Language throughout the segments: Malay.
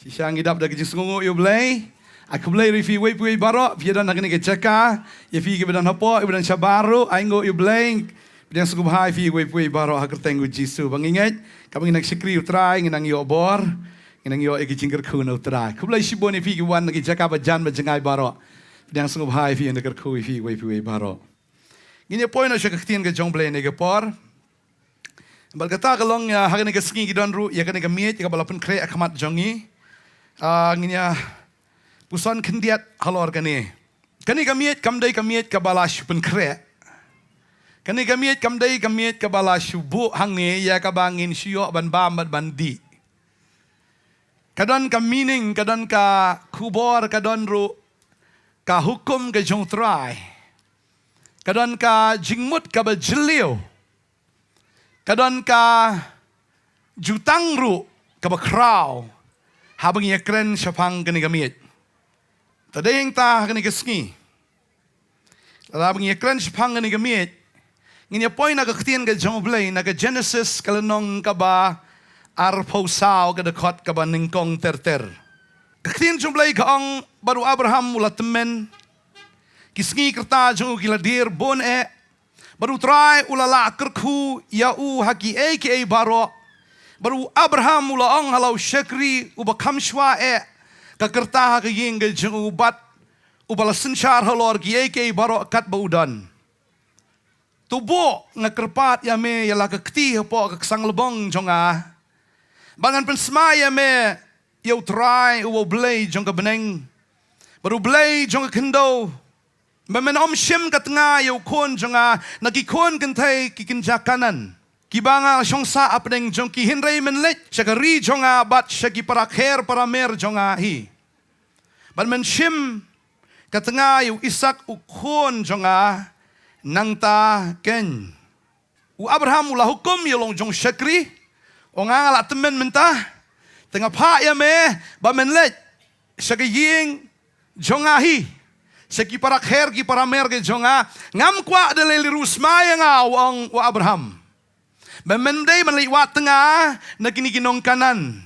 Siyang idap da kajing sungungo yo blay. Aku blay rifi wei pui baro. Pia dan nakini kecaka. Ya fi ke badan hapo. Ibadan syabaru. Aingo yo blay. Pidang suku bahai fi wei pui baro. Hakar tenggu jisu. Bangingat. Kami nginak sikri utrai. Nginang yo obor. Nginang yo eki jingkar kuna utrai. Kublay shibo ni fi ke wan naki jaka bajan bajengai baro. Pidang suku bahai fi nakar kui fi wei pui baro. Gini poin na siya kaktian ke jong blay ni ke por. Bal kata kalong ya hakani ke singi kidon ru. Ya kani ke miet. Ya kabalapan kre akamat jongi. Nginya puson kendiat halor kani kamiet kamdai kamiet kabalash pun kre kani kamiet kabalash bu hangi ya kabangin sio ban bam bandi kadon ka meaning kadon ka kubor kadon ru ka hukum ke jong trai kadon ka jingmut ka bajliu kadon ka jutang ru ka bakraw habang yakren syapang kani kamiet. Tadeng ta kani keski. Habang yakren syapang kani kamiet. Nginya poin na kaktian ka jomblay na ka Genesis kalanong ka ba arpausaw ka dakot ka ba ningkong terter. Kaktian jomblay ka ang baru Abraham mula temen. Kisngi kerta jong kiladir bon baru try ulala kerku yau haki aka baro. Baru Abraham mula ang halau syakri uba kamshwa kakerta ka ying ka jeng ubat ubala sensyar halor ki eke baro kat baudan. Tubo nga kerpat ya me yala kakti po kaksang lebong jonga. Bangan pensma ya me yaw try uwa blay jong ka beneng. Baru blay jong ka kendo. Memen om syem katnga yaw kon jonga nagikon kentay kikinjakanan. Kibanga syong sa apneng jong ki hinray menlet syakari jonga bat syaki parakher paramer jonga hi. Ban men shim katanga yu isak ukon jonga nang ta ken. U Abraham ula hukum yolong jong syakri o nga ngala temen mentah tengah pa ya me ba menlet syaki ying jonga hi. Syaki parakher ki paramer ke jonga ngam kwa deleli rusmaya nga u Abraham. Memendai meliwat tengah nak kini kinong kanan.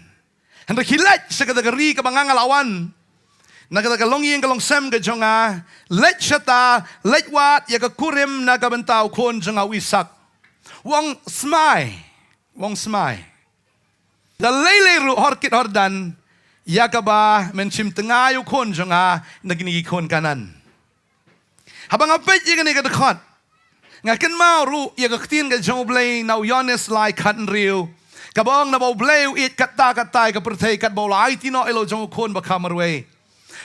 Hendak hilat sekadagari kabang ngalawan. Nak kata kalong yang kalong sem ke jonga. Let syata, let wat ya ke kurim nak bentau kon jonga wisak. Wong smai. Lalai ru horkit hordan. Ya ke ba mencim tengah yu kon jonga nak kini kon kanan. Habang apa je kini kedekot. Ngaken mau ru ya kaktin ka joblay na uyones lai kan riu. Kabong na boblay it kata ka pertay kat bola ai tino elo jong kon ba kamarwe.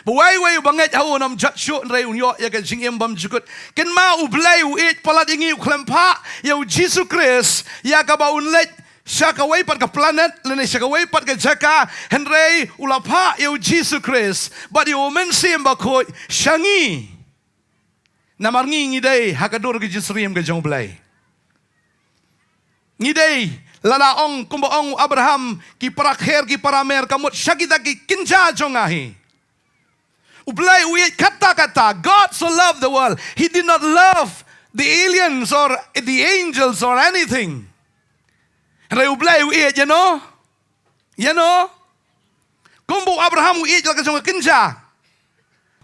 Buway banget hau nam jat shot re unyo ya ka jingem bam jukut. Ken mau ublay it palat ingi uklempa ya Jesus Christ ya ka ba unlet syaka way pat ka planet lene syaka way pat ka jaka henry ulapa ya Jesus Christ. But you men sim ba ko shangi. Namarngi ngidai hakadur ke jisriem ke jomblay. Ngidai lalaong kumbaong Abraham ki parakher ki paramer kamut syakita ki kinja jongahi. Ublay uyit kata-kata God so loved the world. He did not love the aliens or the angels or anything. Ray ublay uyit you know. Kumbu Abraham uyit laka jonga kinja.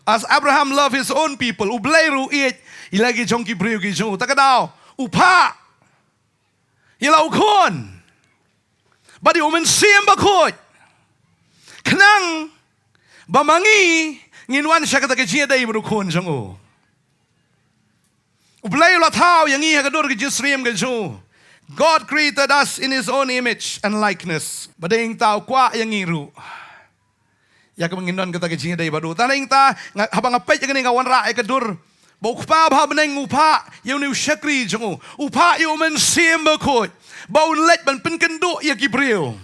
As Abraham loved his own people, ublay ru it, ilagi jongki briu ki jong, takadaw, upa, ilaw kon, badi umen siyem bakot, kanang, bamangi, nginwan siya kata kajia day bro kon jong ublay lataw, yang iya kador ki jisriem ka jong. God created us in His own image and likeness. Badaying tao kwa yang iru. Ya kemenginon kata kecingnya dari baru. Tanah ta habang apet yang ngawan ra ekadur. Bau kupa bah beneng upa yang ni syakri jongu. Upa yang men sim bakot. Bau let ban penkenduk ya kibril.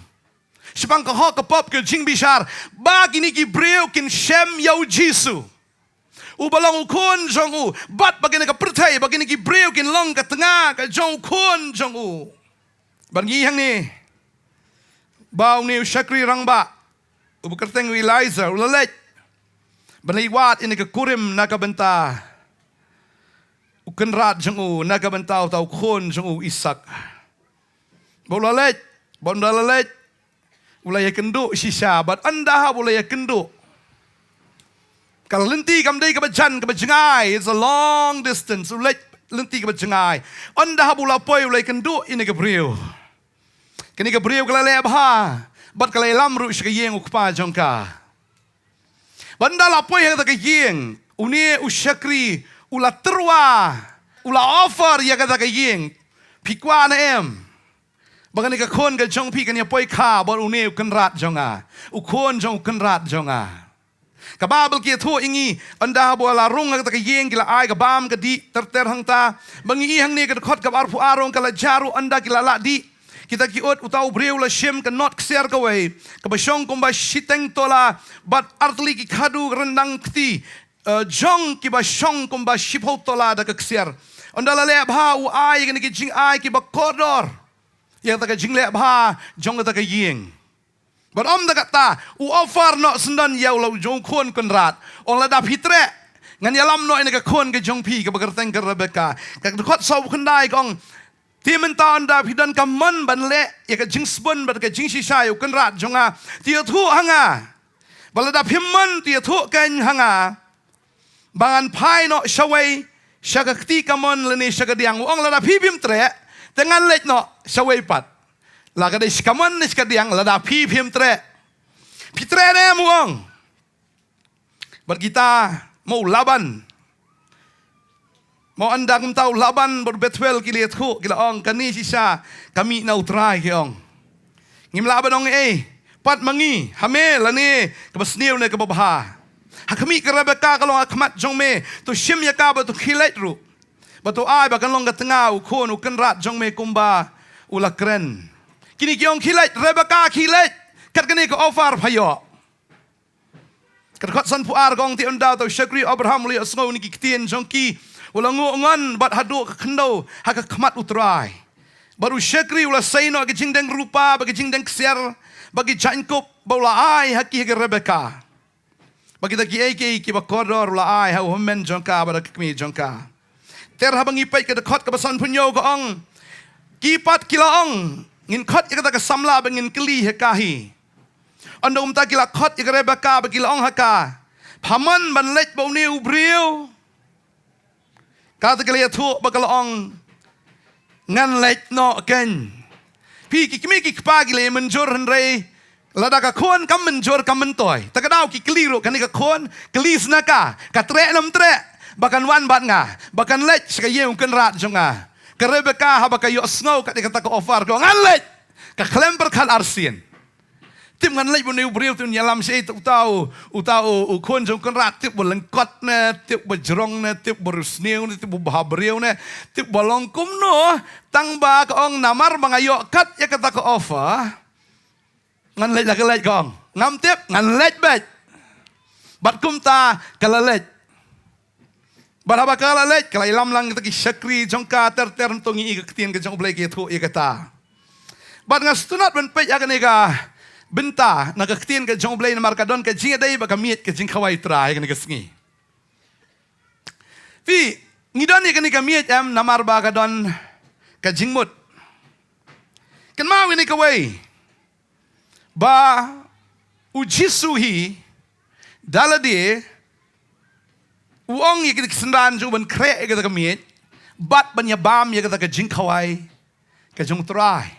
Sepang kahok kepop ke jing bishar. Bagi ni kibril kin shem yau jisu. Ubalang ukon jongu. Bat bagi ni kepertai bagi ni kibril kin long ke tengah ke jong kon jongu. Bagi yang ni. Bau ni syakri rang ba. Ubukerteng Eliza, ulalet. Banaiwat ini ke kurim nakabenta. Ukenrat jengu nakabenta tau kon jengu Isak. Baulalet, bondalalet. ulai kenduk shisha, but anda ulai kenduk. Kalau lenti kamdai ke bajengai, it's a long distance. Ulai lenti ke bajengai. Anda bula poi ulai kenduk ini ke beriu. Kini ke beriu kalau leh bah, but kalau lamru sekayeng ukpa jongka. Banda la poi yang tak kayeng, uni usyakri, ula terwa, ula offer yang kata kayeng, pikwa na em. Bagan ka kon ka jong pi kan ya poi ka, but uni ukenrat jonga, ukon jong ukenrat jonga. Kababel kia tu ingi anda bola rung kata kayeng kila ai ka bam ka di terter hang ta, bangi hang ni ka khot ka arfu arong kala jaru anda kila la di. Kita kiot utau breu la shem ka not kser ka wei ka basyong kumba shiteng tola bat artli ki khadu rendang kti jong ki basyong kumba shipho tola da ka kser anda la le bha u ai ka ni ki jing ai ki ba kodor yang ta ka jing le bha jong ta ka yeng but om da kata u offer no sendan yau la jong kon konrat ong la da pitre ngan yalam no ina ka kon ka jong pi ka bagerteng ka Rebecca ka khot sau khandai kong Timen ta anda pidan kaman ban le ya ka jing spon bat ka jing shisha yu kan rat jonga tia thu hanga balada phimman tia thu kan hanga bangan phai no shawai shagakti kamon leni shagadiang ong lada phim tre tengan lek no shawai pat la ka de shkamon ni shkadiang lada phim tre pitre ne muong bat kita mau laban mau anda kum tahu laban berbetwel kili thu kila ong kani sisa kami na utrai kiong ngim laban ong pat mangi hame lani kabasniu ne kababha ha kami ka Rebecca kalong akmat jong me tu shim ya ka ba tu khilet ru ba tu ai ba kan long ka tanga u khon u kan rat jong me kumba ula kren kini kiong khilet Rebecca khilet kat kani ko offer phayo kat khot san pu ar gong ti unda tu shakri Abraham li asngau ni ki ktien jong ki ulang ngan bat hadu ke kendo haka kemat utrai baru syakri ulah saino ke jingdeng rupa bagi jingdeng kser bagi jainkup baula ai haki ke Rebecca bagi ta ki ki bakodor ulah ai hau homen jongka bada kmi jongka ter habang ipai ke dekot ke basan punyo ko ong kipat kila ong ngin khot ke ta ke samla bangin keli hekahi anda ta kila khot ke Rebecca bagi la ong haka paman ban lech bau ni ubriu kata kalian tu bakal ong ngan lek no ken pi ki kimi ki pagi le menjor henrei lada ka kon kam menjor kam mentoy takadau ki keliru kan ka kon kelis naka ka tre nam tre bakan wan bat nga bakan lek sekaya ken rat jonga ka Rebecca ha bakayo snow ka kata ka offer ko ngan lek ka klemper kan arsien tim ngan lek bonu breu tu nyalam sei utau kon jong kan rat tip bolengkot ne tip bejrong ne tip berusneu ne tip bahabreu ne tip bolongkum no tang ba ka ong namar mangayo kat ya kata ka offer ngan lek ka lek kong ngam tip ngan lek bet bat kum ta kala lek baraba kala lek kala ilam lang kita ki syakri jong ka ter ntongi ik tien ke jong blai ke thu ik ta bat ngastunat ben pe ya ka benta nagaktin ka jong blay na markadon ka jinga day baka miet ka jing kawai try ka nagasngi. Fi ngidon ni ka miet am namar baka don ka jingmut. Kan mau ni kawai ba ujisuhi daladi uong ikit kesendan ju ban kre ka miet bat banyabam ya ka jing kawai ka jong try.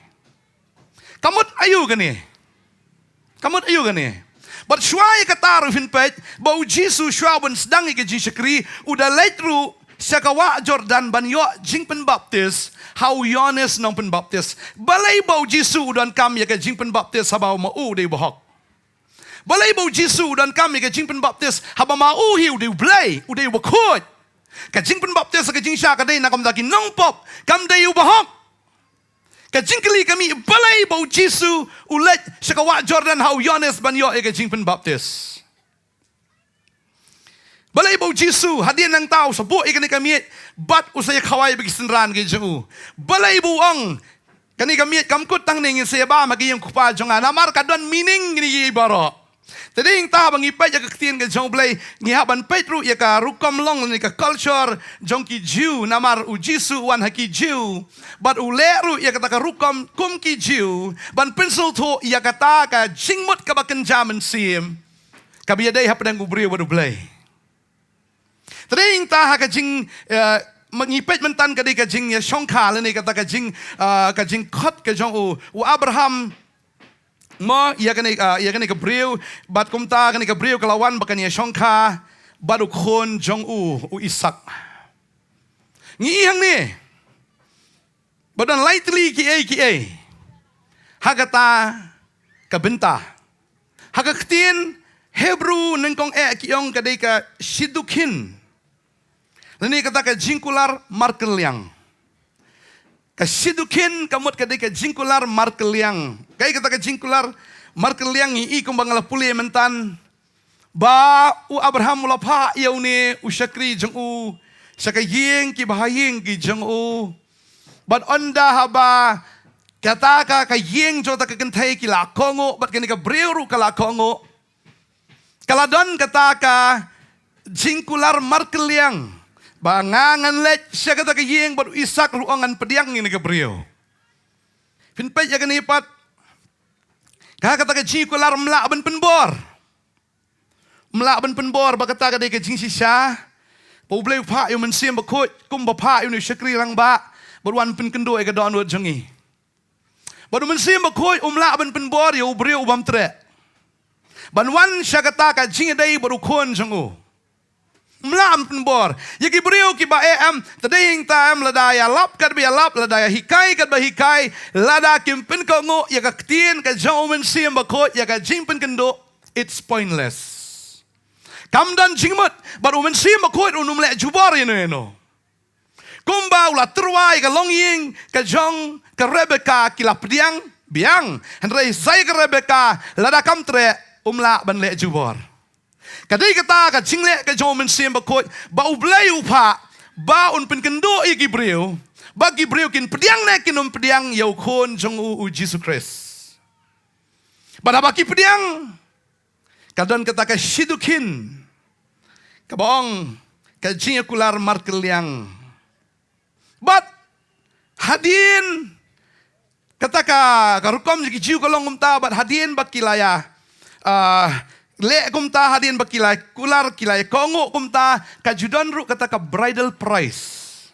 Kamut ayu ka ni. Kamu ayo kan ni? But syai kata rufin pej, bau Jisu syai ban sedang ke jing syakri, udah letru sakawa Jordan ban yo jing pen baptis, how Yohanes nong pen baptis. Balai bau Jisu dan kam ya ke jing pen baptis habau mau de bohok. Balai bau Jisu dan kam ya ke jing pen baptis habau mau hiu de blay, udah bakut. Ke jing pen baptis ke jing syak kadai nakam daki nong pop, kam de bohok. Kajingkeli kami balai bau Jisu ulet sekawa Jordan hau Yohanes ban yo ke jingpen baptis. Balai bau Jisu hadian nang tau sebu ikan kami bat usai kawai bagi senran ke jemu. Balai bau ang kani kami kamkut tang ning saya ba magi yang kupa jonga namar kadon meaning ni ibaro. Tadi ta bangi pe ya ketien ke jong blai ngiha ban petru ya ka rukom long ni ka culture jong ki Jew namar u Jisu wan haki Jew but u leru ya kata ka rukom kum ki Jew ban pencil to ya kata ka jingmut ka baken jaman sim ka biya dai hapdang u brio badu blai. Tadi ta ha ka jing mengipet mentan ka dai ka jing ya shongka le ni kata ka jing khot ka jong u Abraham mo ia kani Gabriel bat kumta kani Gabriel kalawan bakan ia shongka badu khon jong u Isak ngi hang ni badan lightly ki ai hagata kabenta hagaktien Hebrew nengkong ki yong kadai ka shidukin lani kata ka jingkular markeliang kasidukin kamut kadai ka jingkular markeliang kai kata ka jingkular markeliang i kumbang la puli mentan ba u Abraham mula pa yau ni u syakri jeng u sakayeng ki bahayeng ki jeng u bat onda haba kata ka yeng jota ka kentai ki la kongo bat kani ka breuru ka la kongo kaladon kata ka jingkular markeliang bangangan lech siya kata kayeng baru Isak ruangan pediang ini Gabriel. Pinpay ya kanipat. Kata kajing kular melak ben penbor. Melak ben penbor bakata kadai kajing sisa. Publik pak yang mensim bakut kum bapak yang syakri rang ba baruan pen kendo ke don wot jengi. Baru mensim bakut melak ben penbor ya Gabriel ubam tre. Banwan siya kata kajing dai baru kon jengu. Melam penbor. Ya Gabriel ki ba tading tam ladaya lap kat bi lap ladaya hikai kat ba hikai lada kim pen ko ngo ya ka tien ka jaumen sim ba ko ya ka jing pen kendo it's pointless. Kam dan jingmut baru men sim ba ko unum le jubar ino. Kumba ula terwai ka longying ka jong ka Rebecca ki lap diang biang henry sai ka Rebecca lada kam tre umla ban le jubar. Kadai kata ka jingle ka jomen sim bakot ba ublay upa ba un pen kendo i Gabriel ba Gabriel kin pediang na kinum pediang yau kon jong u Jesus Christ. Ba baki pediang kadon kata ka shidukin kabong ka jingle kular markeliang. But hadin kata ka rukom ji jiu kolong umta bat hadin bakilaya le kumta hadin bakilai kular kilai kongo kumta kajudan ru kata ka bridal price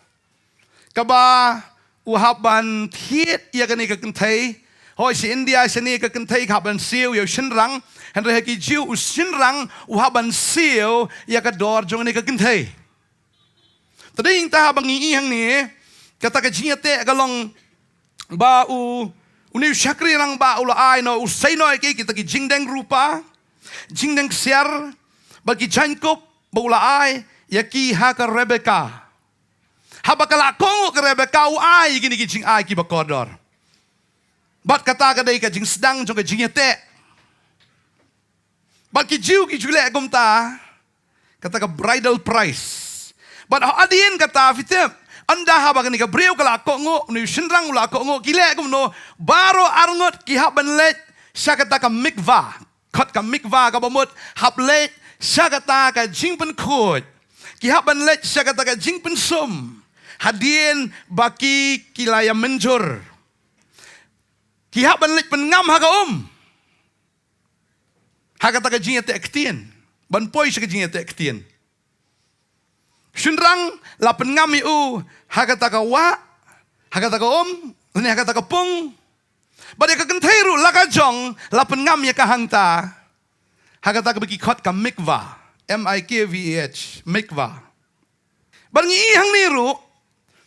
kaba uhaban thiet ya kani ka kentai hoi si India sini ka kentai haban siu yo shinrang henre ki jiu shinrang uhaban siu ya ka dor jong ni ka kentai tading ta habang iihang ni kata ka jiate galong ba uni syakri rang ba ula ai no usai no ki kita ki jingdeng rupa jingdeng siar bagi Jacob baulai yaki ha ka Rebecca habakala kongo ka Rebecca ai gini ki jing ai ki bakodor bat kata ka dai ka jing sedang jong ka jing te bagi jiu ki jule gumta kata ka bridal price bat adien kata fitep anda habak ni ka breu kala kongo ni shinrang ula kongo kile gumno baro arngot ki haban let syakata ka mikva kot ka mikva ka bamut hap let syakata ka jingpen khot ki haban let syakata ka jingpen sum hadien baki kilaya menjur ki haban let pengam ha ka hakata ka jing te ktien ban poi syaka jing te ktien syunrang la pengam u hakata ka wa hakata ka ni hakata ka pung badai ka kenteru laka jong la pengam ya ka hangta hakata ka bagi khot ka mikva mikvah mikva bangi hang niru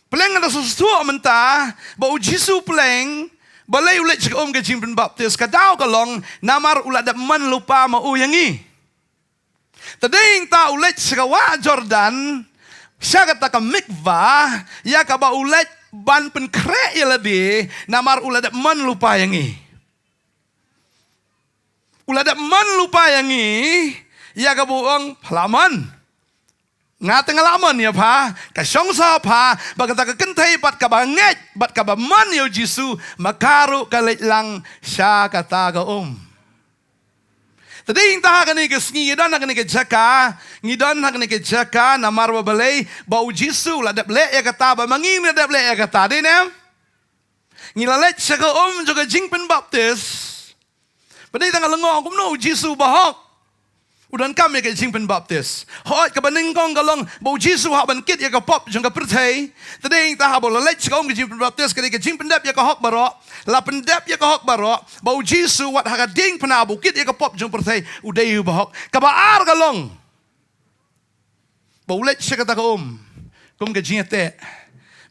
peleng ada sesuatu menta ba ujisu peleng balai ulet cik ke jimpen baptis ka dau kalong namar ulat da man lupa ma yangi tading ta ulet cik wa Jordan siya kata ka mikva ya ka ba ulet ban pen kre iladi namar ulat man lupa yangi ulat man lupa yangi ya ka buang halaman ngateng halaman ya pa ka syongsa pa bagata ka kentai pat ka banget bat ka ba man yo Jisu makaru ka lang siya kata ka Tadi intah kani ke ngidan kani ke jaka, ngidan kani ke jaka namar balai bau Jisu la dap le ya kata ba mangin la dap le ya kata de nem. Ngilalet saka juga jingpen baptis. Padai tanggal lengong kum no Jisu bahok. Udan kami ke jingpen baptis. Hoi ke baningkong galong bau Jisu hak ban kit ya ka pop jong ka pertai. Tadi intah bau lalet saka ke jingpen baptis kani ke jingpen dap ya ka hok barok. La pendap ya ka hok barok. Bau Jisu wat hak ding pena bukit ya ka pop jong pertai udai bahok. Kabaar galong. Bau let saka ta kum ke jingete.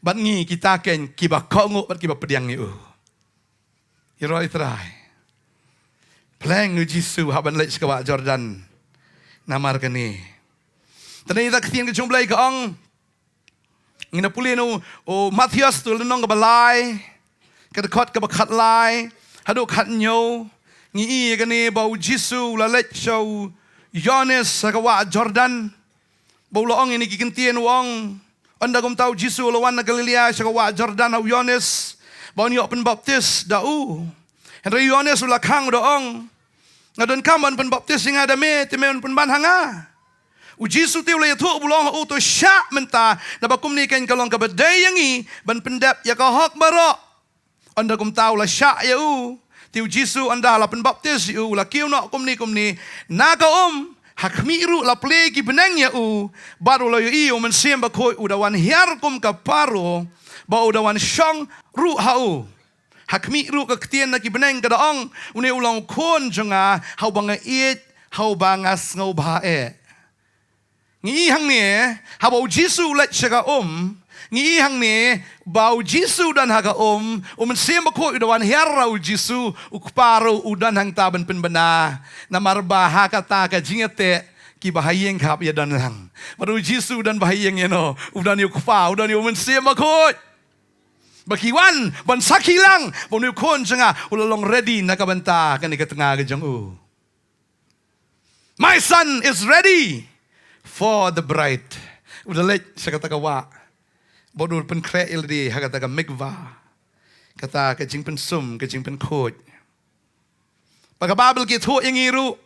Bat ngi kita ken kiba kongo bat kiba pediang ni Iroi trai. Pleng nu Jisu haban let saka Jordan. Namar kani. Tani ita ketian ke jumlai ka ong. Ngina puli no o Matius tu lenong ka balai. Kadakot ka bakat lai. Haduk kat nyo. Ngi kani bau Jisu la let show Yohanes saka Jordan. Bau loong ini kikentian wong. Anda kum tahu Jisu lawan na Galilea saka Jordan au Yohanes. Bau ni open baptis dau. Henry Yohanes ulakang doong. Ngadon kaman pen baptis sing ada me temen pen ban hanga. U Jisu tiu le tu bulong u to syak menta na bakum ni kan kalong ka badai yangi ban pendap ya ka hok barok. Anda kum tahu la syak ya tiu Jisu anda la pen baptis la kiu no kum ni na ka hakmiru la plegi benang ya baru la yu men siem ba koi udawan hiar kum ka paro ba udawan syong ru hau. Hakmi ru ka ketien na kibeneng ka daong une ulang kon jonga hau banga it hau bangas ngau bae. Ngi hang ni hau Jisu let saka ngi hang ni bau Jisu dan haga men siem ba koi udawan hiar rau Jisu ukparo udan hang taban penbena namar baha kata ka jingete ki bahayeng kap ya dan lang. Baru Jisu dan bahayeng ya no. Udan yu kupa, udan yu men siem ba koi. Bakiwan, ban sakilang, bonu kon jenga ulalong ready nakabanta kani ka tengah ke jong My son is ready for the bride. Udah let sa kata kawa. Bodu pen kreil di hakata ka mikva. Kata ka jing pen sum, ka jing pen khoj. Pagkababel ki thu ingiru.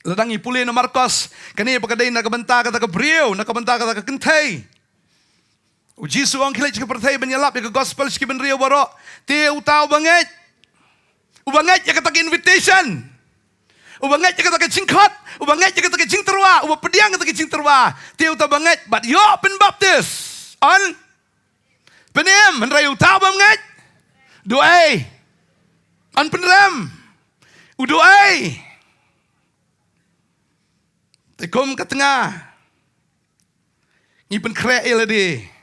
Ladang ipuli na Marcos, kani pagkaday nakabanta kata ka briyo, nakabanta kata ka kentay. O Jisu ang kilit ka pertay banyalap ya ka gospel ski benrio baro. Ti utaw banget. Ubanget ya kata invitation. Ubanget ya kata jingkot. Ubanget ya kata jingterwa. Uba pediang kata jingterwa. Ti utaw banget but yo pen baptist. On penem menray utaw banget. Doai. On penrem. Udoai. Tekom ka tengah. Ngipen kreil di.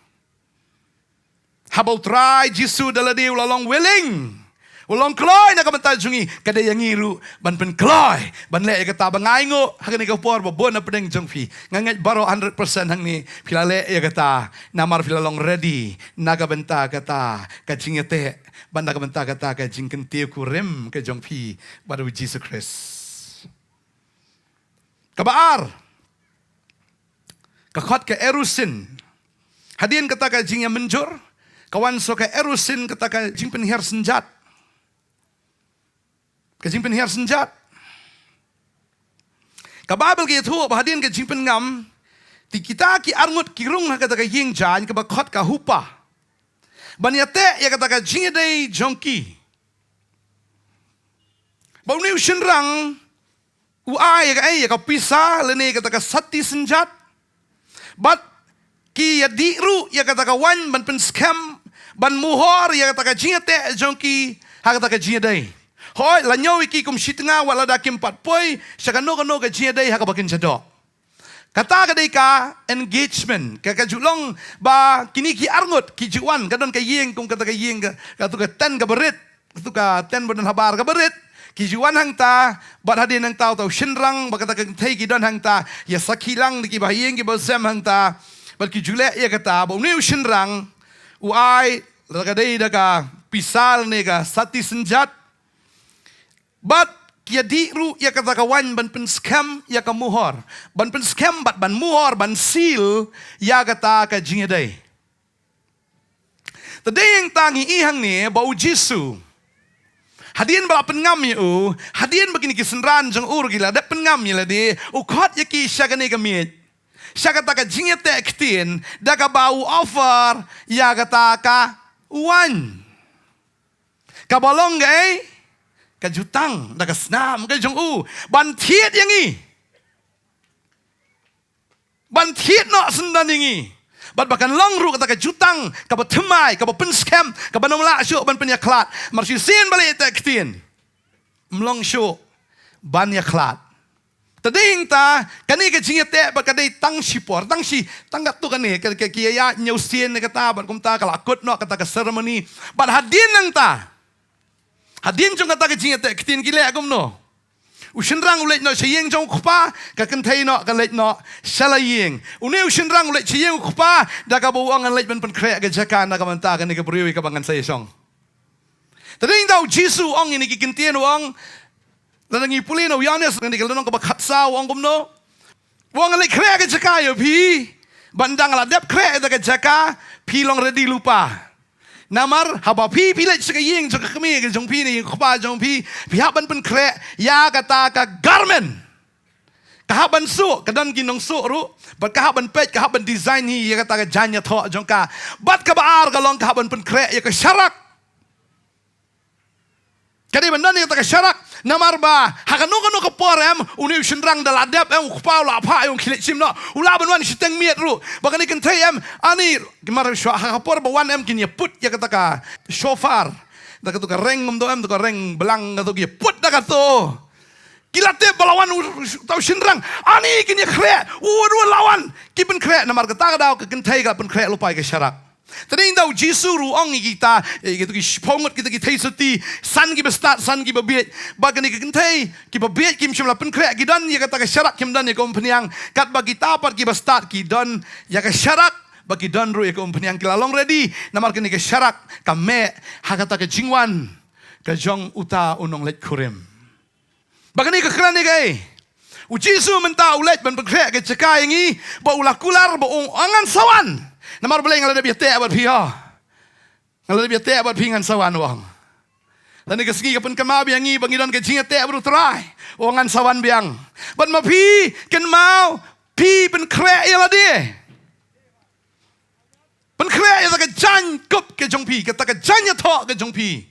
Habau try Jisu daladi ulalong willing. Ulang kloy na kamanta jungi kada yang ngiru ban pen kloy ban le kata bangaingo hakani ka por babon na pedeng jongfi ngangat baro 100% hang ni pilale ya kata namar pilalong ready naga benta kata kajingete ban naga benta kata kajingken tiu kurem ke jongfi baru Jisu Christ. Kabaar kakot ke erusin hadin kata kajingnya menjur kawan so ka erusin kata ka jingpen her senjat. Ka jingpen her senjat. Ka babel ki tu bahadin ka jingpen ngam ti kita ki arngut ki rung kata ka ying jan ka bakot ka hupa. Banyate ya kata ka jingdei jongki. Bau ni shenrang uai ya ka pisa lene kata ka sati senjat. But ki ya diru ya kata ka wan ban pen scam ban muhor ya kata ka jingate jongki ha kata ka jingdei. Hoi la nyaw iki kum shitnga wala dakim patpoy saka no ka jingdei ha ka bakin chado. Kata ka dei ka engagement ka julong ba kini ki arngot ki juan kadon ka yeng kum kata ka yeng ka tu ka ten ka berit tu ka ten bodan habar ka berit ki juan hang ta bat hadin hang tau tau shinrang ba kata ka thei ki don hang ta ya sakilang ki ba yeng ki ba sem hang ta bal ki jule ya kata ba ni shinrang uai la ka dei da ka pisal ne ka sati senjat bat kia diru ya kata kawan ban pen scam ya ka muhor ban pen scam bat ban muhor ban seal ya kata ka jingedai tadeng tangi ihang ni bau Jisu Hadian bala pengam ya hadian begini kisenran jong gila ada pengam ya ladi kot ya ki syagane kemit. Syagata ka jingya te ktin da ka bau offer ya kata ka wan. Ka bolong gay ka jutang da ka snam ka jong ban thiet yang ban thiet no sendan yang Bat bahkan long ru kata ke jutang, ke bertemai, ke berpenskem, ke bernomla syuk ban penyaklat. Marsi sin balik tak ketin. Melong syuk ban yaklat. Tading ta kani ke jinga te ba kadai tang sipor, tang gat tu kani ke kiya nyau sin kata ban kum ta kala akut no kata ke ceremony. Ban hadin nang ta. Hadin jong kata ke jinga te ketin gile agum no. Ushenrang ulet no siyeng jong kupa ka kentay no ka let no salayeng. Une ushenrang ulet siyeng kupa da ka buang an let ban kre ka jaka na ka manta ka ni ka priwi ka bangan sa isong. Tading daw Jisu ong ini kikintien wang lanang ipulin o yanes ni ka lanang ka bakatsa wang kumno. Wang an let kre ka jaka yo pi bandang la dep kre ka jaka pi long ready lupa. Namar haba pi pilet sekayeng jong kami ke jong pi ni kupa jong pi haban pen kre ya kata ka garment kahaban su kadan ginong su ru bat kahaban pet kahaban design hi ya kata ka janya tho jong ka bat ka baar ka long kahaban pen kre ya ka syarak kadi bandan ya kata ka syarak namar ba hakanu kanu ka porem uni shenrang daladap em kupa la pa yung kilet sim no ulaban wan siteng miet ru bakan ikan tayem ani gemar shwa hakapor ba wan em kin ya put ya kata ka shofar da ka tu ka reng mum do em tu ka reng belang ka tu ya put da ka tu kilate balawan tau shenrang ani kin ya kre uru lawan kipen kre namar ka ta daw ka kin tay ka pen kre lupai ka syarak. Tadi tahu Jisu ruang kita, gitu ki pongot kita ki thai seti, san ki bestat, san ki babiet, bagan ki kentai, ki babiet kim cuma pen krek ki dan ya kata ke syarak kim dan ya kom peniang, kat bagi tapat ki bestat ki dan ya ke syarak bagi dan ru ya kom peniang ki lalong ready, namar kini ke syarak kame hakata ke jingwan, ke jong uta unong let kurim. Bagan ni ke keran ni gay. Jisu mentah ulet ben krek ke cekai ngi, ba ulah kular ba angan sawan. Namar boleh ngalada biate abad pia. Ngalada biate abad pingan sawan wang. Dan ni kesegi kapan kemau biangi bangidan ke jinga te abad terai. Wangan sawan biang. Ban ma pi ken mau pi pen kre ya ladi. Pen kre ya tak jan kup ke jong pi, kata ke janya tho ke jong pi.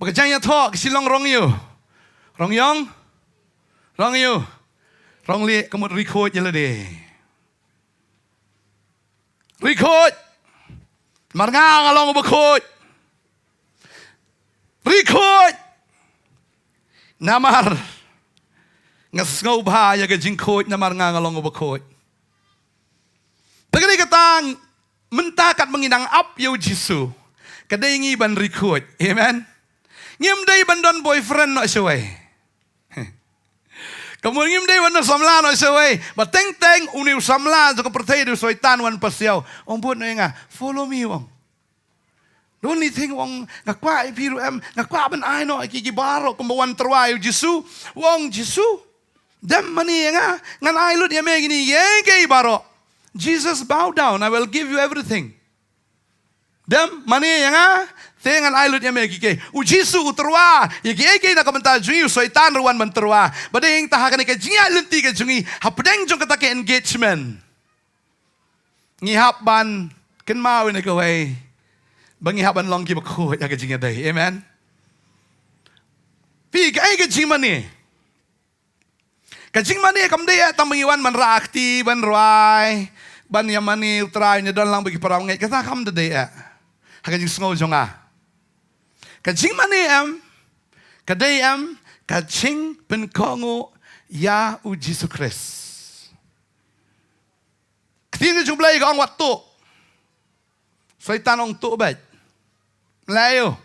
Baka janya tho ke silong rong yu. Rong yong. Rong yu. Rong li kemut record ya ladi. Record, marngang along ubakot. Record, namar ngasngaw bahaya ka jingkot namar ngang along ubakot. Tagani katang mentakat menginang up yaw Jisu. Kadai ban record, amen. Ngim day bandon boyfriend no siway. Kamu ngim day wan samla no seway, but teng uniu samla joko pertai du soitan wan pasiau. Ong buat no nga, follow me wong. Don't ni think wong ngakwa ipiru em ngakwa ban ai no iki baro kumbawan terwai Jisu. Wong Jisu. Dem mani nga ngan ai lut ya me gini ye kay baro. Jesus bow down, I will give you everything. Dem mani nga tengan ailut ya me kike. Jisu uterwa, yeke na komentar jungi soitan ruan menterwa. Badeng tahakan ke jinga lenti ke jungi, hapdeng jong kata ke engagement. Ngihap ban ken mau ne kawai. Bangihap ban long ki bakho ya ke jinga dai. Amen. Pi ke jing mani. Ke jing mani kam dai tamangiwan man rakti ban ruai. Ban yamani utrai ne dan lang bagi parang ngai kata kam dai ya. Hakan jing sngo jonga. Kajing mani kadai kajing penkongo ya u Jisu Kris. Ketika jumlah orang waktu, syaitan orang tu baik, melayu.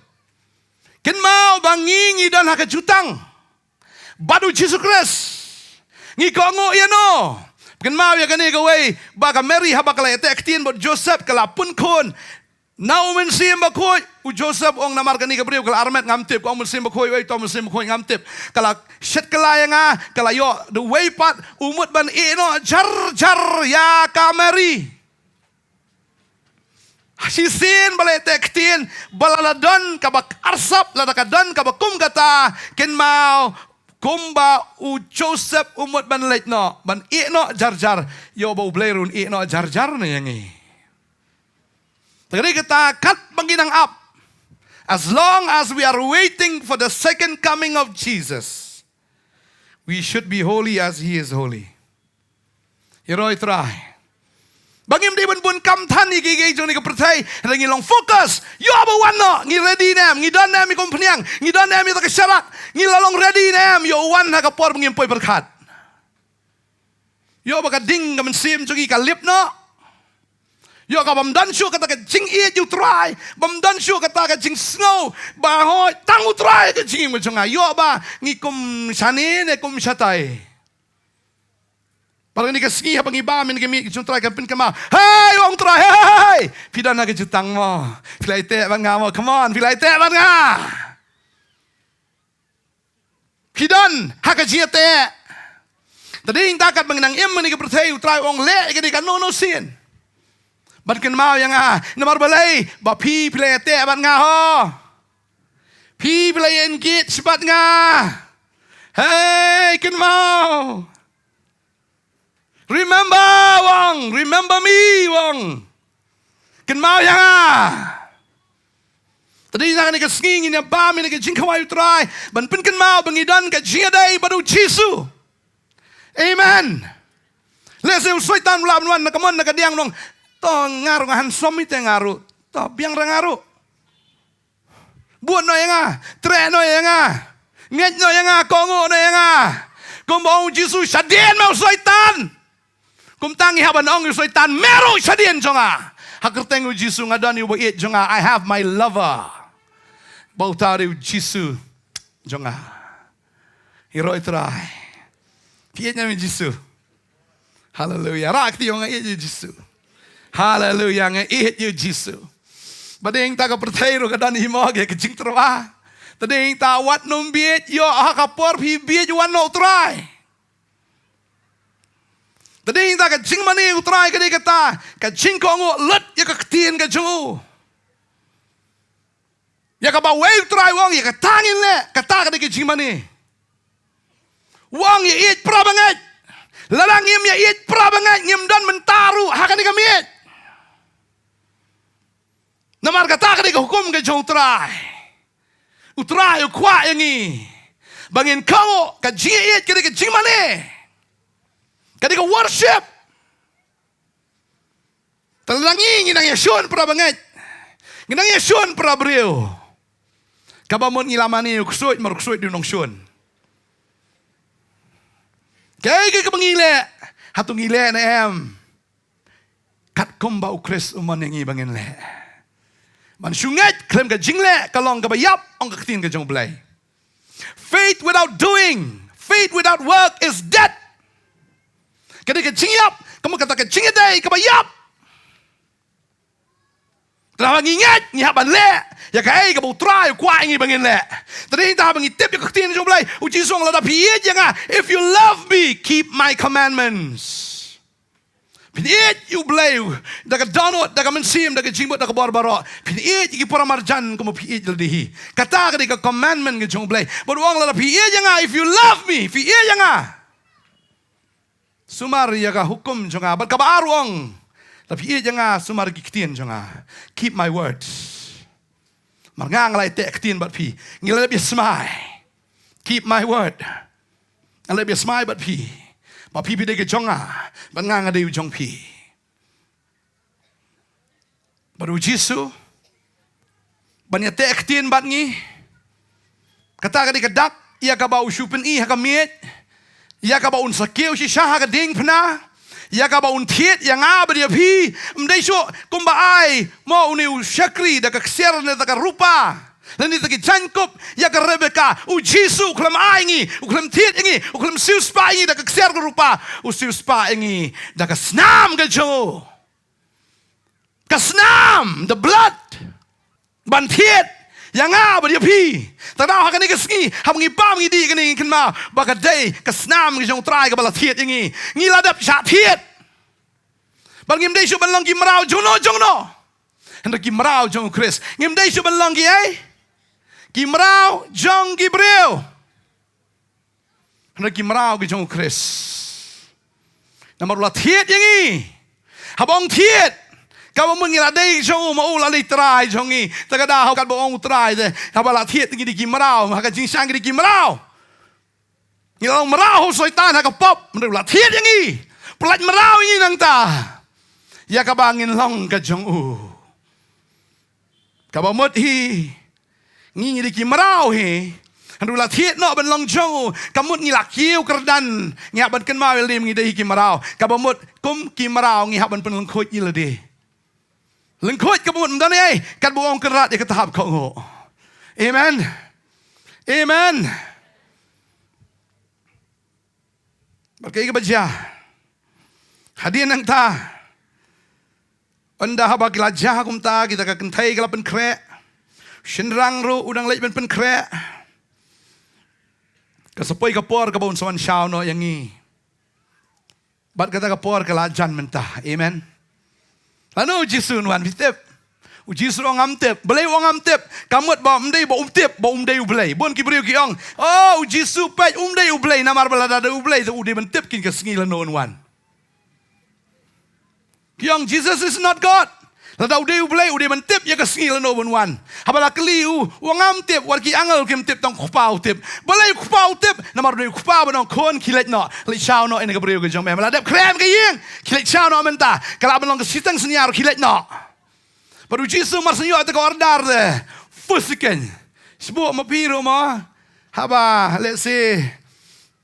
Ken mau bangingi dan hak jutang, badu Jisu Kris. Ngikongo ya no. Ken mau ya kani kawai, baka Mary habakala ete aktin bot Joseph kalapun kon. Naumen sim bakoi u Joseph ong namar kani kabriu kala armet ngamtip ong sim bakoi wei tom sim bakoi ngamtip kala shet kala nga kala yo the way pat umut ban ino jar ya kameri Sisin balay tektin balaladon kabak arsap ladakadon kabakum kata ken mau kumba u Joseph umut ban leit no ban no jar yo bau blerun no jar na yangi. Tadi kita kat panginang up. As long as we are waiting for the second coming of Jesus, we should be holy as He is holy. Hiroi try. Bangim di bun kam than igigay jong ni kapercay rangi long focus. Yo aba wano ngi ready nam ngi don nam mi kompanyang ngi don nam mi takasyarak ngi lalong ready nam yo wan ha kapor bangim poy berkat. Yo baka ding kamen sim jong i kalip no. Yo ka bamdan syu kata ka jing i you try. Bamdan syu kata ka jing snow. Bahoy tangu try ka jing mo jonga. Yo ba ngi kum sanin e kum satay. Parang ni ka ski habang iba min kami jung try ka pin kama. Hey wong try hey. Pidan na ka jutang mo. Pilay te bang nga mo. Come on pilay te bang nga. Pidan haka jiate. Tadi takat mengenang im ni ka percaya try ong le ka di ka no sin. Ban ken mau yang namar balai ba pi play te ban nga ho pi play engage bat nga hey ken mau remember me wong ken mau yang tadi nak ni ka singing ni ba mi ni ka jing kawai try ban pen ken mau bangidan ka jiadai badu jisu amen lesel soitan lam wan nakamon nakadiang nong to ngaru ngahan somi te ngaru to biang rangaru buat no yang tre no yang nget no yang kongo no yang kum bau jisu sadien mau soitan kum tangi haban ong soitan meru sadien jonga hakir tengu jisu ngadani bo it jonga I have my lover bau tari jisu jonga hero itrai pietnya mi jisu haleluya rak ti jonga it jisu haleluya nge you jisu. Bading ta ka percaya ro kadan himo ge kecing terwa. Tading ta wat num biet yo hakapor pi biet wan no try. Tading ta ka jing mani utrai ka de kata ka jing ko ngo lut ya ka tien ka ju. Ya ka ba wei try wong ya ka tangin le kata ka de jing mani. Wong ya it prabangat. Lalang im ya it prabangat ngim dan mentaru hakan ni kamiet. Namar kata ka di hukum ke jong utrai ukwa yangi bangin kau ka jiit ka di ka jingmane ka di ka worship talangi nginang yasun pra banget nginang yasun pra brio kabamon ngilamani uksuit maruksuit dunong syun kay ka bangile hatung ile na em kat kumba ukres umon yang bangin le man syungat klaim ka jingle kalong ka bayap ong katin ka jong blay. Faith without doing, faith without work is dead. Kadi ka jingyap, kamu kata ka jingday ka bayap. Tara ngingat ngihaban le, ya kay ka butray kwa ingi bangin le. Tadi ta bang itip ka katin jong blay, uji song lada piet yang if you love me, keep my commandments. Piniit you blay, daga donot, daga mensim, daga jimbot, daga barbaro. Piniit you para marjan kamu piit jaldihi. Kata ka di ka commandment ka jong blay. But wang lala piit yang if you love me, piit yang sumar ya ka hukum jong but kabaarwang. La piit yang sumar giktin jong keep my words. Marngang lay te ktin but pi. Ngila bi smai. Keep my word. Ngila bi smai but pi. Ma pi de ke jonga ban nga de jong pi baru jisu ban ya te ektin bat ngi kata ka di kadak ia ka ba usupen I ha ka miet ia ka ba un sakeu si sha ha ka ding pna ia ka ba un thiet yang ba dia pi mdai so kumba ai mo uni shakri da ka kser ne da ka rupa Lani taki Jacob ya ka Rebeka u Jisu uklam aingi uklam tiet ingi uklam sius pa ingi da ka kser rupa u sius pa ingi da ka snam ka jo ka snam the blood ban tiet yang ba dia pi tadaw ha ka ni ka ski ha ngi pa ngi di ka ni kin ma ba ka dei ka snam ka jong trai ka bala tiet ingi ngi ladap sha tiet ban ngim dei su ban long ki marau jongno hendak kimrau jong Chris. Ngim dai chu ban long gi ai. Kimrau jong Gabriel. Hendak kimrau gi jong Chris. Namar la thiet yang i. Habong thiet. Kau mun ngila dei jong ma u la li trai jong i. Tagada hau kat bong trai de. Habala thiet ngi di kimrau, ha ka jing sang gi di kimrau. Ngila merau soitan ha ka pop, mendu la thiet yang i. Pelat merau ini nang ta. Ya ka bangin long ka jong u. Ka ba mot hi. Ngi di kimrau hi. Handu la thiet no ban long jong kamut ngi la kiu kerdan ngi ban ken ma lim ngi dei kimrau ka ba mut kum kimrau ngi ban pen long khoj il de long khoj ka mut dan ai kat buong kerat ya ka tahap ko ngo. Amen. Amen. Berkai ka baja hadian nang ta anda haba kila jah kum ta kita ka kentai kala pen kre shinrang ru udang lej pen kre. Kasapoi kapor kabon sawan shaw no yang i. Bat kata kapor kalajan mentah. Amen. Lano Jisu nuan vitep. Uji suruh ngamtep. Belai wong ngamtep. Kamut ba umdei ba umtep ba umdei ubelai. Bon kibriu kiong. Oh uji supet umdei ubelai namar balada ubelai tu udei mentep kin kesengi lano nuan. Kiong Jesus is not God. Lada udei ubelai udei mentep ya kesengi lano nuan. Habala keliu wong ngamtep warki angel kim tep tong kupau tep. Balai kupau tep namar udei kupau banong kon kilet no. Li chao no ene kibriu ke jong me. Maladep krem ke yeng. Kilet chao no mentah. Kalau banong kesitang senyar kilet no. Baru Jisu marsenyo ata ko ordar de. Fusiken. Sebut ma piru ma. Haba let's say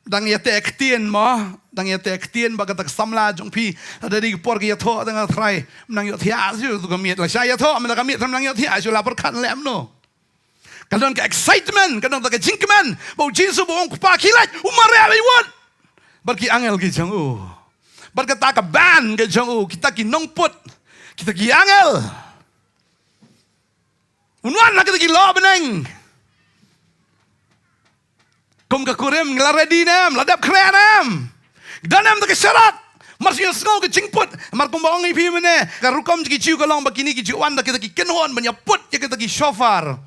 dang ya tek tien ma. Dang ya tek tien ba kata samla jong pi. Ada di por ke ya tho dang trai menang yo thia su tu kamiet la saya tho menang kamiet menang yo thia su lapor kan lem no. Kadang ke excitement, kadang ke jingkeman. Bau Jisu bong pa kilat umare ai won. Barki angel ke jong u. Barkata ka ban ke jong u kita ki nongput. Kita ki angel. Unwan nak kita lo beneng. Kum ke kurim ngelaredi nem, ladap krenem. Danem tak syarat. Masih sengau ke jingput. Mar kum baong ipi mene. Karukom ki ciu kalong bakini ki ciuan dak kita ki kenhon menyaput ya kita ki shofar.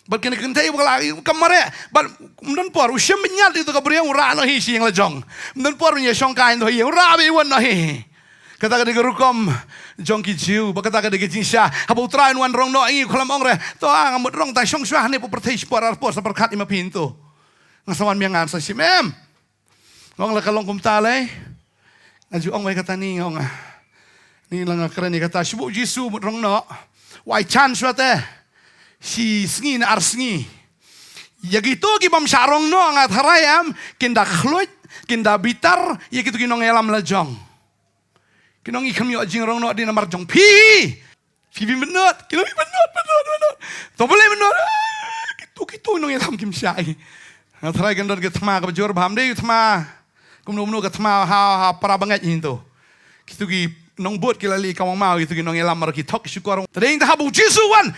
Bakini kentai bakal kamare. Bar mendon por usyam menyal itu kabriang ura no hi siang lejong. Mendon por nya shongkain to hi ura be won no hi. Kata kata gerukom jong ki jiu bakata kata ke jinsha habu train wan rong no ingi kolam ong re to ngamut rong ta shong shwa ne po perthei spor por saperkat ima pintu ngasawan miangan sa simem ngong la kalong kum ta le ngaju ong wai kata ni ngong ni lang keren ni kata shibu jisu mut rong no wai chan shwa te si sngi na ar sngi ya gitu ki bam sarong no ngat harayam kinda khluit kinda bitar ya gitu kinong elam lajong. Kinong ikam yo jing rong no di namar jong pi. Fibi menot, kinong menot. To boleh menot. Kitu nong elam kim syai. Ngatrai gendor ke thma ka bajor bham dei thma. Kumno ka thma ha para banget hinto. Kitu ki nong bot kilali kawang mau gitu ki nong elam mar ki thok syukur. Tading ta habu Jisu wan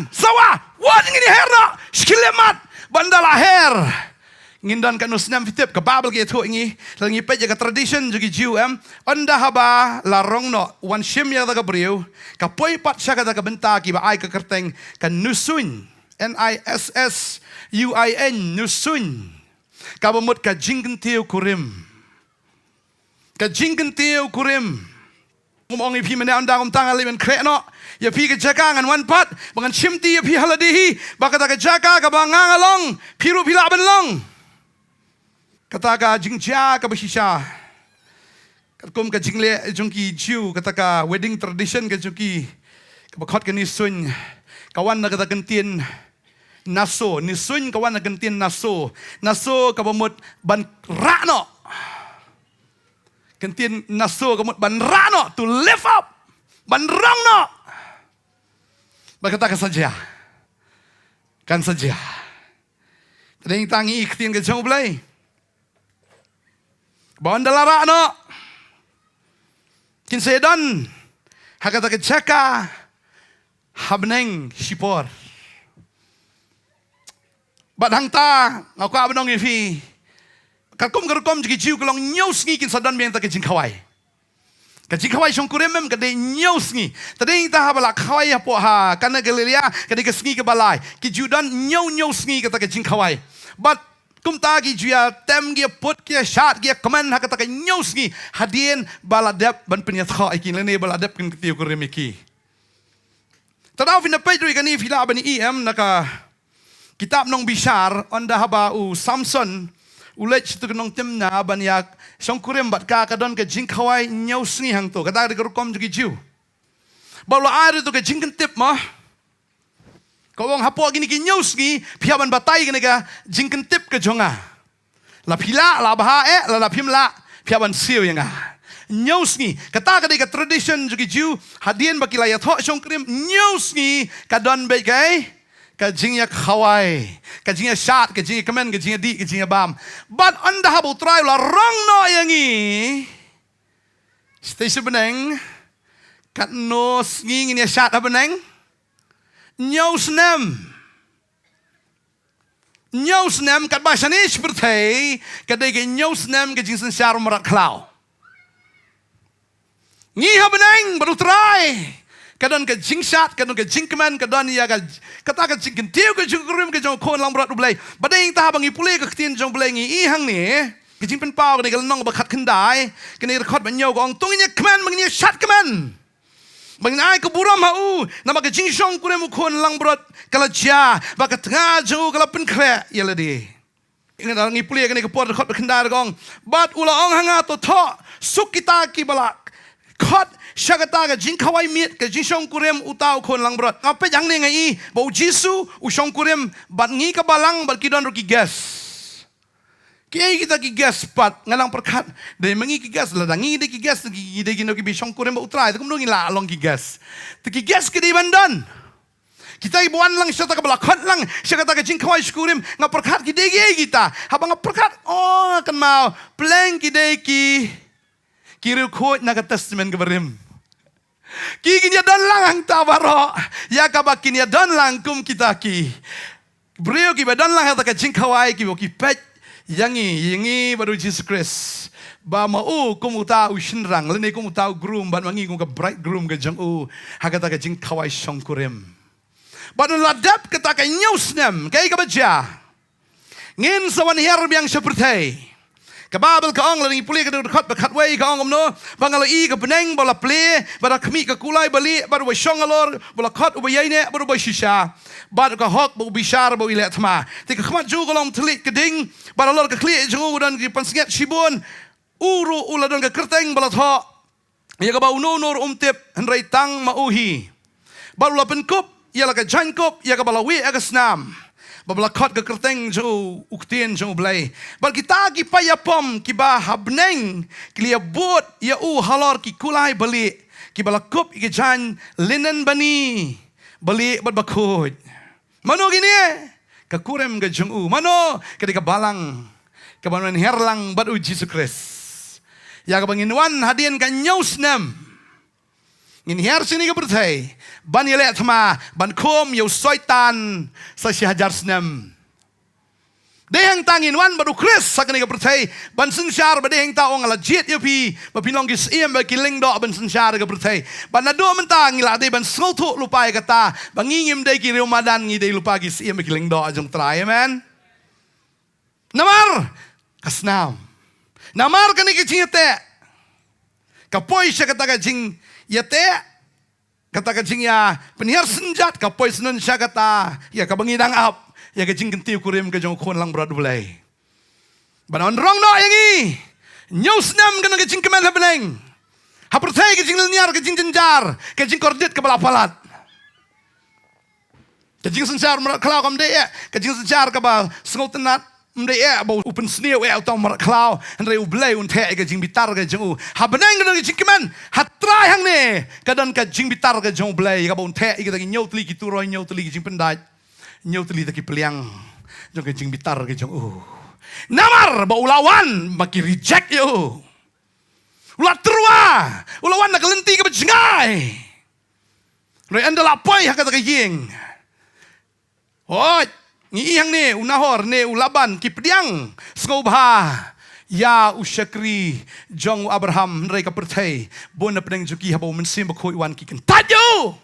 sawa. Wan ngini herno. Skilemat bandala her. Ngindan kanus nam fitip ke babel ke tu ingi langi pe jaga tradition juga jiu anda haba larong no wan shim ya daga briu ka poi pat syaga daga benta ki ba ai ka kerteng kan nusun NISSUIN nusun ka bamut ka jingken tiu kurim ngomong ipi mena anda ngom tangal limen kre no ya pi ke jaga ngan wan pat bangan shimti ya pi haladihi bakata ke jaga ka bangangalong piru pilaban long. Kata ka jingja ka basisha. Katkum ka jingle jungki jiu kata ka wedding tradition ka jungki ka bakhot ka nisun kawan na kata gentien naso nisun kawan na gentien naso ka bamut ban rano gentien naso ka bamut ban rano to lift up ban rang no bakata ka saja kan saja tading tangi iktien ka jong blai Bawan dalara no. Kin sedan. Hakata ke chaka. Habneng shipor. Badang ta. Ngau ka abnong ifi. Kakum jiki jiu kelong nyos ngi kin sadan biang ta ke jingkawai. Kajing kawai syong kurem mem kadai nyau sengi. Tading ta habala kawai apo ha kana Galilea kadai ke sengi ke balai. Ki judan nyau sengi kata kajing kawai. But kum ta ki juya tem gi put ki shat gi komen ha kata ke nyau sengi. Hadien baladep ban penyat kha ikin lene baladep kin tiu kurem iki. Tadaw fina Pedro ikani fila bani naka kitab nong bishar onda haba u Samson ulet tu nong timna banyak syong kurem bat ka kadon ke jing khawai nyau sengi hang tu kata de kom jugi jiu balu air tu ke jing kentip mah kawang hapo gini ki nyau sengi piaban batai gini ka jing kentip ke jonga la pila la baha la pimla piaban siu yang nyau sengi kata ka tradition jugi jiu hadien bakilaya tho syong kurem nyau sengi kadon be kai kajing ya khawai, kajing ya shat, kajing ya kemen, kajing ya di, kajing ya bam. But anda habu try la rong no yangi. Stay sebeneng, kat no nging ini shat habeneng. Nyau snem kat bahasa ni seperti kadai ke nyau snem kajing sensar merat klau. Ngi habeneng baru try. Kadon ke jing shat, kadon ke jing keman, kadon ya kata ke jing kentiu ke jing kurim ke jong kon lang berat ulai. Badai ta bangi pulai ke ketien jong belai ngi hang ni. Ke jing pen pau ke nong bakat kendai. Ke ni rekod banyo gong tunginya keman bangi shat keman. Bangi ai ke buram hau. Nama ke jing shong kurim kon lang berat kala ja bakat tengah jong kala pen kre ya ladi. Ingat ngi pulai ke ni ke pot rekod kendai gong. Bat ula ong hanga to tho suk kita ki balak. Kot syakata ke jing kawai miet ke jing syong kurem utau kon lang berat. Ngapai yang ni ngai bau Jisu u syong kurem bat ngi ke balang bat kidon ro ki gas. Ki kita ki gas pat ngalang perkat de mengi ki gas la dangi de ki gas ki de ki no ki bi syong kurem utrai tu kum la long ki gas. Tu ki gas ke di bandan. Kita ibuan lang syata ke balakot lang syakata ke jing kawai syukurim ngap perkat ki de kita. Habang ngap perkat oh kan mau pleng ki de ki kiri kot naga testament keberim. Kiki dia don lang ang tabaro. Ya kabakin dia don lang kum kita ki. Brio ki don lang hata ka jingkawai ki boki pet yangi baru Jesus Christ. Ba mau kum uta ushinrang lene kum uta groom ban mangi kum ka bridegroom ka jang hakata ka jingkawai shongkurim. Ban ladap kata ka nyusnem kai ka baja. Ngin sawan her biang seperti kababel ka ong laring puli ka dekat bekat wei ka ong omno bangala I ka beneng bala ple bara kemi ka kulai bali baru ba shongalor bala khat uba yaine baru ba shisha bar ka hok bu bishar bu ile tma te ka khmat ju golong tlik ka ding bara lor ka kli ju dan ki pansnget shibun uru ula dan ka kerteng bala tho ya ka ba unur umtip henrai tang mauhi baru la penkup ya la ka jankop ya ka bala wi aga snam babalakot ke kerteng jo uktien jo blai bal kita ki payapom ki ba habneng klia bot ya halor ki kulai bali ki balakop ki jan linen bani bali bat bakut mano gini ka kurem ke jong mano ketika balang ke banan herlang bat Jesus Christ ya ka banginwan hadien ka nyausnem ngin her sini ka pertai ban yele thma ban khom yo soitan sa si hajar snem dehang tangin wan baru Chris sakani ka pertai ban sensar ba dehang ta ong ala jet yo pi ba pinong gis em ba kiling do ban sensar ka pertai ban na do mentang ngila de ban sngotho lupai kata bangingim de ki Ramadan ngi de lupa gis em ba kiling do ajong try amen namar kasnam namar kani ki chingete kapoi syakata ka jing yate kata kajing ya penihar senjat kapoi senun syakata ya kabangidang ap ya kajing kentiu kurim kajong kon lang berat bulai banon rong no yangi nyusnam kana kajing kemen habeneng hapertai kajing leniar kajing jenjar kajing kordit kepala palat kajing senjar merat klau kam de ya kajing senjar kaba sengotenat mde ya bau open sneo ya utau merat klau andre ublai unte kajing bitar kajing habeneng kana kajing kemen hatrai hang ne kadon kajing bitar kajong blai ka bau unte kita nyau tli ki turoi nyau tli kajing pendai nyau tli taki peliang jong kajing bitar kajong namar bau lawan maki reject yo ulat terua ulawan nak lenti ka bejngai re andala poi hakata kajing oi ni ihang ni unahor ni ulaban ki pediang skobha Ya usyakri jong Abraham mereka percaya bona pedang juki habo mensim bakoi wan ki kentat yo.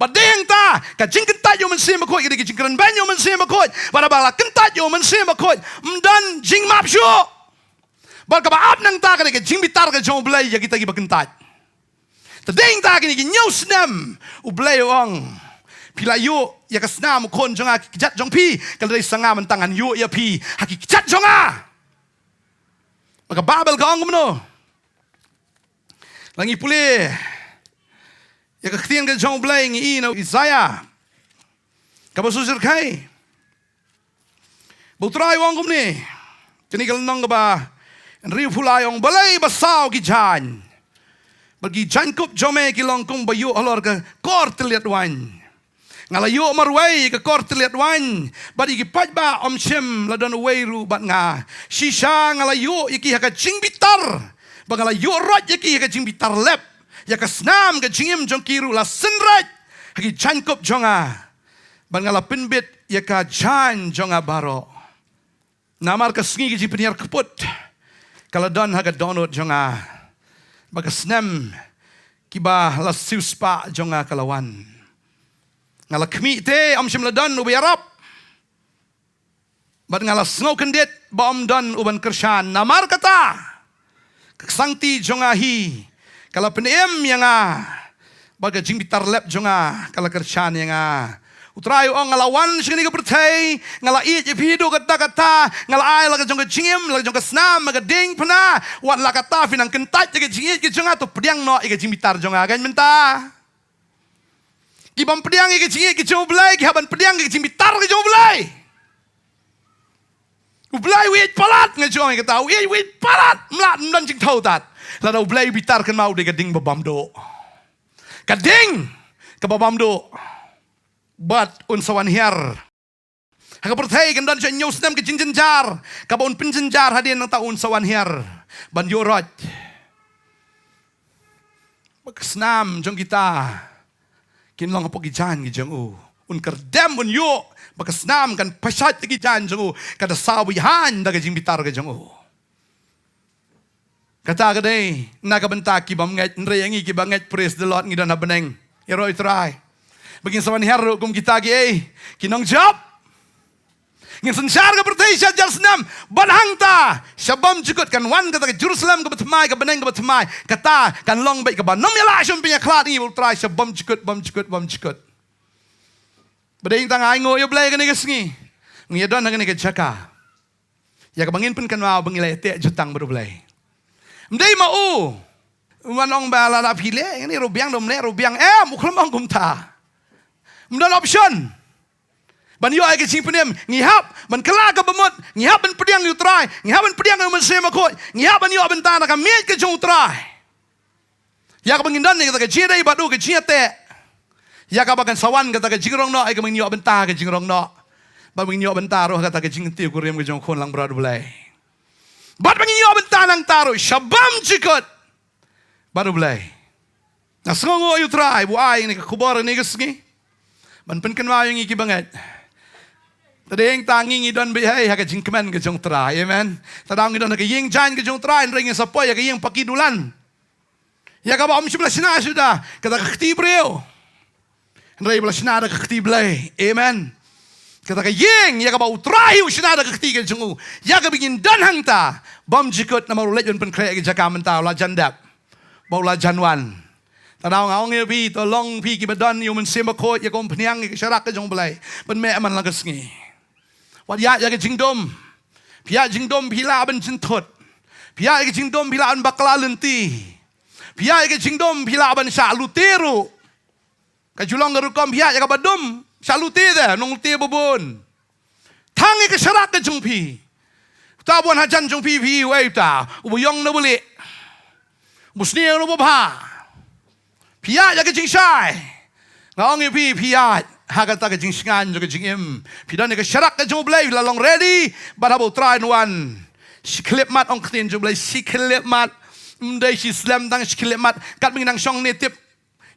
Badeng ta ka jing kentat yo mensim bakoi ki jing kran banyo mensim bakoi. Pada bala kentat yo mensim bakoi. Mdan jing map syo. Bal ka ba ap nang ta ka jing bitar ka jong blai ya kita ki bakentat. Tadeng ta ki nyau snam u blai ong. Pila yo ya ka snam kon jong a kijat jong pi kalau dari sanga mentangan yo ya pi haki kijat jong a. Maka Babel kaong kumno. Langi pulih. Ya kaktian ka jong blay ngi ino Isaiah. Kabasusir kai. Butray wong kumni. Kini kalnong ka ba. Riu pulay ong balay basaw ki jan. Bagi jan kup jome ki long kong bayo alor ka kor tiliat wan. Ngalayo marway ka kor tiliat wan. Badi ki pajba om shem ladon wayru bat nga. Shisha ngalayo iki haka jing bitar. Bangalayo rot iki haka jing bitar lep. Yaka snam ka jingim jong kiru la senraj. Haki jan kup jonga. Bangala pinbit yaka jan jonga baro. Namar ka sngi ki jipiniar kaput. Kaladon haka donut jonga. Baga snam kiba la siuspa jonga kalawan. Ngala kmi te am shim ladan ubi arab. Bad ngala sngo kendit ba om dan uban kershan namar kata. Sangti jonga hi. Kala penem yang baga jing bitar lep jonga kala kershan yang utrayo ong ngalawan shini ka pertai ngala i je pido kata ngala ai la ka jonga jingim la jonga snam maga ding pana wat la kata finang kentat je jingit ke jonga to pediang no i ka jing bitar jonga kan menta. Kibam pediang ke jingi ke jong belai, kihaban pediang ke jing bitar ke jong belai. Ubelai wit palat ngejong ke tahu, wit palat melat dan jing tahu tat. Lalu ubelai bitar kan mau de gading babamdo. Gading ke babamdo. Bat unsawan hiar. Haka pertai kan dan jeng nyusnam ke jing jenjar. Kabon penjenjar hadian nang taun sawan hiar. Ban yorot. Bakasnam jong kita. Kinlong apa gijan gijang un kerdem un yo bakasnam kan pasat gijan jang kada sawihan daga jing bitar ga jang kata kadai naga bentak ki bam ngai nreyangi ki banget praise the Lord ngidan beneng ero itrai begin sawan heru kum kita gi kinong job ngin sensar ga pertai syajar senam banhang ta syabam jukut kan wan kata ke Jerusalem ke betmai ke beneng ke betmai kata kan long baik ke banom yala syum pinya klat ni ultrai syabam jukut bam jukut bedeng tang ai ngo yo blai kan ni kesngi ngi don kan ni ke jaka ya ke bangin pun kan mau bangilai te jutang baru blai mdai mau wanong bala la pile ni rubiang dom le rubiang ukhlom kum ta mdon option ban yo ai ke sing penem ngihap ban kala ka bamot ngihap ban pediang yu try ngihap ban pediang yu mensema ko ngihap ban yo ban tana ka met ke jong try ya ka bangindan ni ka jidai badu ke jiate ya ka bagan sawan ka ka jingrong no ai ka mangyo ban ta ka jingrong no ba mangyo ban ta ro ka ka jing ti ku rem ke jong khon lang brad bulai bat mangyo ban ta nang taro shabam jikot baru bulai na sngo yu try bu ai ni ka kubor ni ka sngi ban pen kan wa yung iki banget. Tadeng tangi ngidon bihai haka jingkemen ke jong trai, amen. Tadang ngidon haka ying jan ke jong trai, ring yang sapoy haka ying pakidulan. Ya ka ba om sibla sina sudah, kata kakti breo. Ray bla sina da kakti blay, amen. Kata ka ying, ya ka ba utrai sina da kakti ke jong. Ya ka bingin dan hang ta, bom jikot na marulet yon pen kre ke jakamen ta la jandap. Bau la janwan. Tanaw nga ong pi tolong pi ki badan yu men sema ko ya kom pniang ki syarak ke jong belai ben me man lagas ngi wat ya ke jingdom pia jingdom bila ben jentot pia ke jingdom bila an bakla lenti pia ke jingdom bila ben sya lutero ka julong garukom pia ya ka badum sya lutera nong te bobon thang ke syarak ke jong pi ta bon hajan jong pi pi wei ta ubuyong no bole musni no bobha Pia ya ke jing shai. Ngong pi pia haga ta ke jing sngan jo ke jing im. Pidan ke syarak ke jo blai la long ready but abo try one. Siklip mat ong ktin jo blai siklip mat. Mdai si slam tang siklip mat kat ming nang shong ne tip.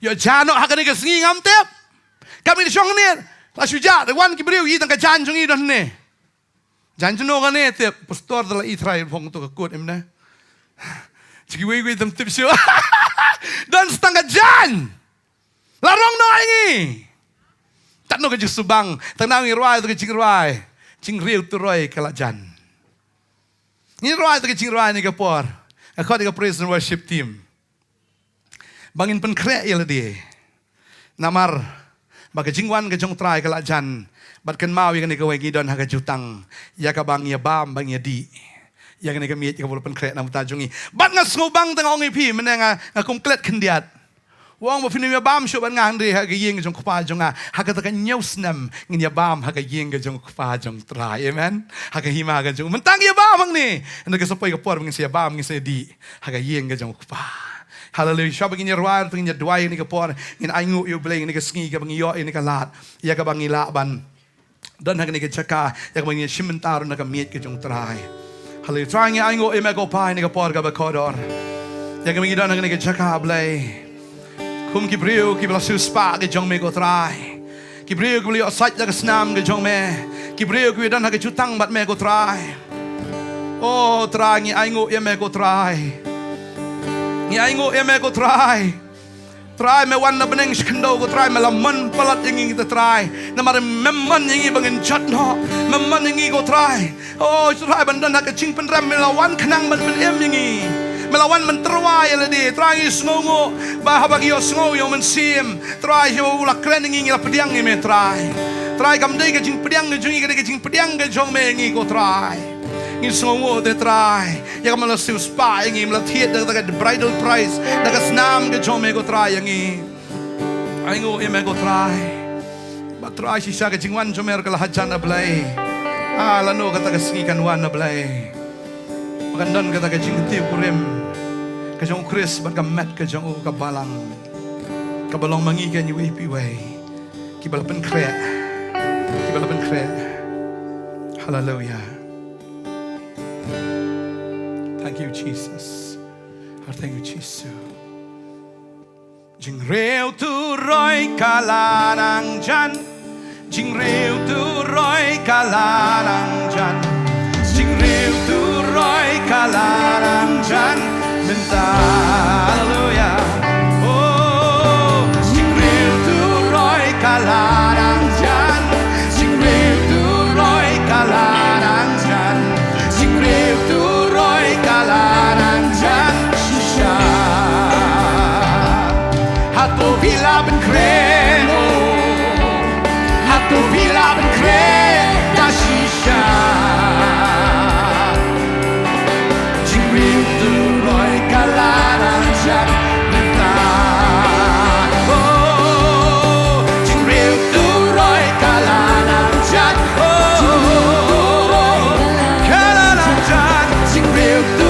Yo jano haga ne ke sngi ngam tip. Kat ming shong ne la suja the one ki briu yi tang ke jan jong i don ne. Jangan jenuh kan ni tiap pastor telah Israel pong tu kekut imna. Cik wei tem tip siu. Dan setengah jan. Larong no ini. Tak no kejus subang, tak nang irwai tu kecing irwai. Cing riu tu roi kalak jan. Ni irwai tu kecing irwai ni kapor. Aku ada praise and worship team. Bangin pen krek ya dia. Namar bagi jingwan ke jong trai kalak jan. Batkan mau yang ni kawai gidon haga jutang. Ya ka bang ya bam bang ya di. Yang ni kami ya pen krek nam tajungi. Bat ngas ngobang tengah ongi pi menenga komplit kendiat. Wang mo finu ya bam syo ban ngang ri haga yeng ke jong kupa jong haga taka nyaus nam ngin ya bam haga yeng ke jong kupa jong trai. Amen. Haga hima haga jong mentang ya bam ang ni. Anda kesapai ke por ngin ya bam ngin saya di haga yeng ke jong kupa. Haleluya. Siapa ingin ruar ingin dua ini ke por ingin aingu yu bleng ini ke sengi ke bangi yo ini ke lat. Ya ke bangi la ban. Dan hak ni ke caka ya ke bangi simentar na ke miet ke jong trai. Haleluya. Trai ngi aingu ime ko pa ini ke por ke bakodor. Ya ke bangi dan hak ni ke caka blay. Kum ki brio ki bla suspa ke jong me ko trai. Ki brio ki bli osaj ke senam ke jong me. Ki brio ki dan hak ke jutang bat me ko trai. Oh trai ngi aingu ime ko trai. Ni aingo eme ko try me wan na beneng skendo ko try me lamon palat yang kita try na mare memman yang bangin chat no memman yang ko try oh try bandan hak cing penram me lawan kenang ban em yang melawan menterwai ala di try snongo bah bagi yo sngo yo men sim try yo ula kren yang la pediang me try kam dei ke cing pediang ke jungi ke cing pediang ke jong me yang ko try Ngin songo te try. Ya ka mala siu spa ngi mala thiet da ka bridal price da ka snam ke chome ko try ngi. Ai ngo e me ko try. Ba try si sa ke jingwan chomer ka hajan na blai. La no ka ta ka singi kan wan na blai. Magandan ka ta ka jing ti kurim. Ka jong Chris ba ka mat ka jong ka balang. Ka balong mangi ka ni wi pi wai. Ki balapen kre. Ki balapen kre. Hallelujah. Thank you, Jesus. Thank you, Jesus. Jing reu tu roi kalanang jan. Jing reu tu roi kalanang jan. Jing reu tu roi kalanang jan. Minta hallelujah. Oh, jing reu tu roi kalanang jan. Jing reu tu roi kalanang jan. Jing reu tu Kalanang jan shisha Hato pila ben kreno Hato pila ben kreno shisha Jingriu tu roi kalanang jan Nita Oh Jingriu tu roi kalanang jan Oh Kalanang jan Jingriu tu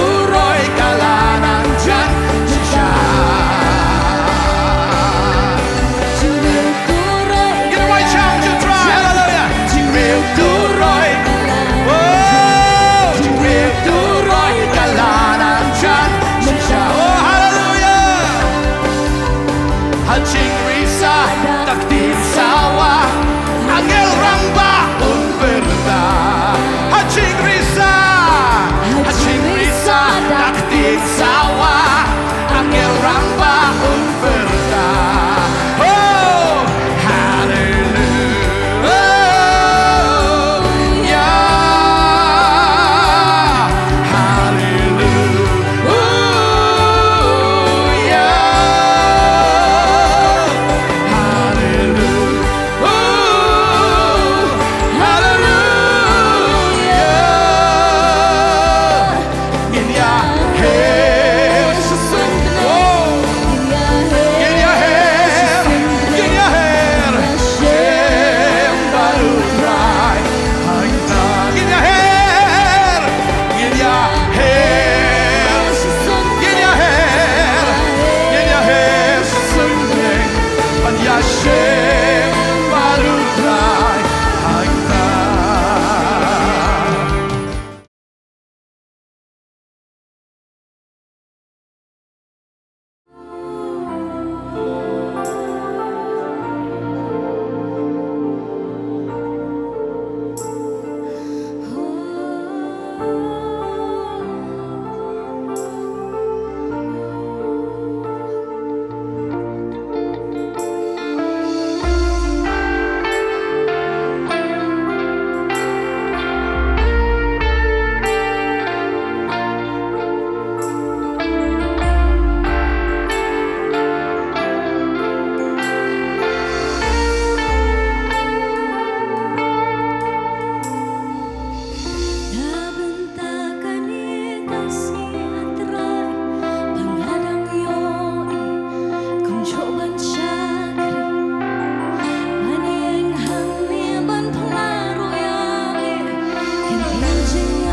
Get the right challenge and try, hallelujah. losing